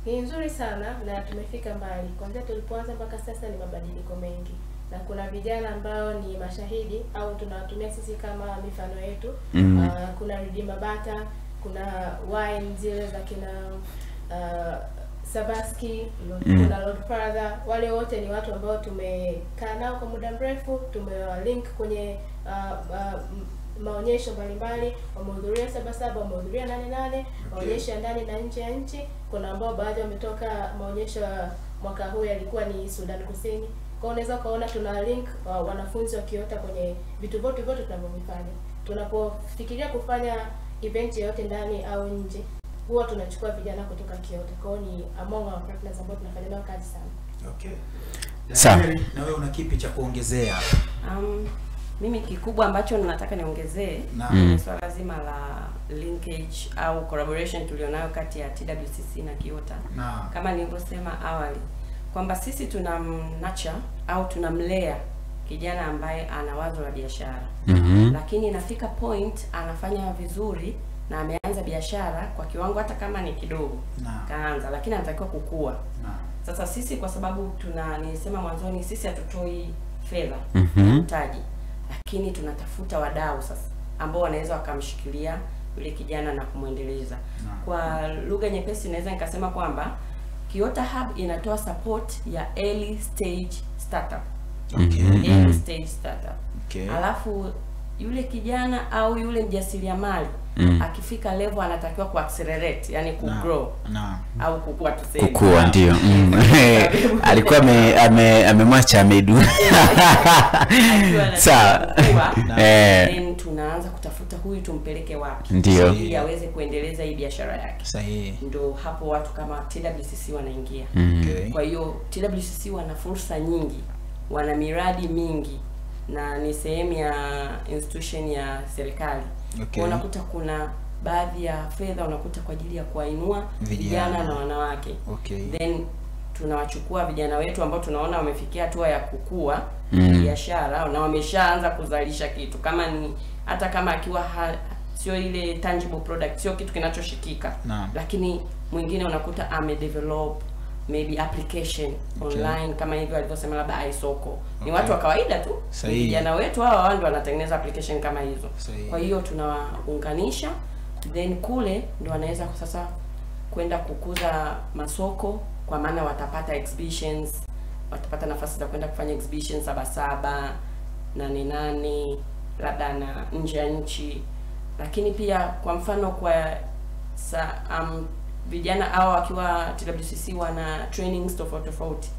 Ni nzuri sana na tumefika mbali. Kwanza tulipoanza mpaka sasa ni mabadiliko mengi. Na kuna vijana ambao ni mashahidi au tunawatumia sisi kama mifano yetu. Kuna Redeemer Bata, kuna wine zile za kina Sabaski, kuna Lord Father. Wale wote ni watu ambao tumekaa nao kwa muda mrefu, tumewalink kwenye maonyesho mbalimbali, wamehudhuria Sabasaba, wamehudhuria 88, maonyesho ya ndani na nje ya nchi. Kuna ambao baadhi wametoka maonyesho mwaka huu yalikuwa ni Sudan Kusini. Kwa unaweza kaona tuna link wanafunzi wa Kiota kwenye vitu vyote tunavyofanya. Tunapofikiria kufanya event yoyote ndani au nje, huwa tunachukua vijana kutoka Kiota. Kwa hiyo ni among our partners ambao tunafanya nao kazi sana. Okay. Sawa. Na wewe una kipi cha kuongezea hapa? Mimi kikubwa ambacho nataka niongezee ni swala zima la linkage au collaboration tulionayo kati ya TWCC na Kiota. Kama nilivyosema awali kwamba sisi tunamnacha au tunamlea kijana ambaye ana wazo la biashara. Lakini inafika point anafanya vizuri na ameanza biashara kwa kiwango hata kama ni kidogo. Kaanza lakini anatakiwa kukua. Sasa sisi kwa sababu nilisema mwanzoni sisi hatutoi fedha mtaji, lakini tunatafuta wadau sasa ambao wanaweza wakamshikilia yule kijana na kumuendeleza. Kwa lugha nyepesi naweza nikasema kwamba Kiota Hub inatoa support ya early stage startup. Early stage startup. Alafu yule kijana au yule mjasiriamali akifika level anatakiwa kuaccelerate, yani kugrow au kukua tuseme. Kukua ndio. Alikuwa amemwacha Amedu. Sawa. Then tunaanza kutafuta huyu tumpeleke wapi ili aweze kuendeleza hii biashara yake. Sahihi. Ndio hapo watu kama TWCC wanaingia. Kwa hiyo TWCC wana fursa nyingi, wana miradi mingi na ni sehemu ya institution ya serikali. Unakuta kuna baadhi ya fedha unakuta kwa ajili ya kuinua vijana na wanawake. Then tunawachukua vijana wetu ambao tunaona wamefikia hatua ya kukua biashara na wameshaanza kuzalisha kitu, kama ni hata kama akiwa sio ile tangible product, sio kitu kinachoshikika, lakini mwingine unakuta amedevelop maybe application online kama hivyo alivyosema labda iSoko. Ni watu wa kawaida tu. Vijana wetu hawa ndio wanatengeneza application kama hizo. Kwa hiyo tunawaunganisha, then kule ndio wanaweza sasa kwenda kukuza masoko, kwa maana watapata exhibitions, watapata nafasi za kwenda kufanya exhibitions Sabasaba, 88, labda na nje ya nchi. Lakini pia kwa mfano kwa vijana hao wakiwa TWCC wana trainings tofauti.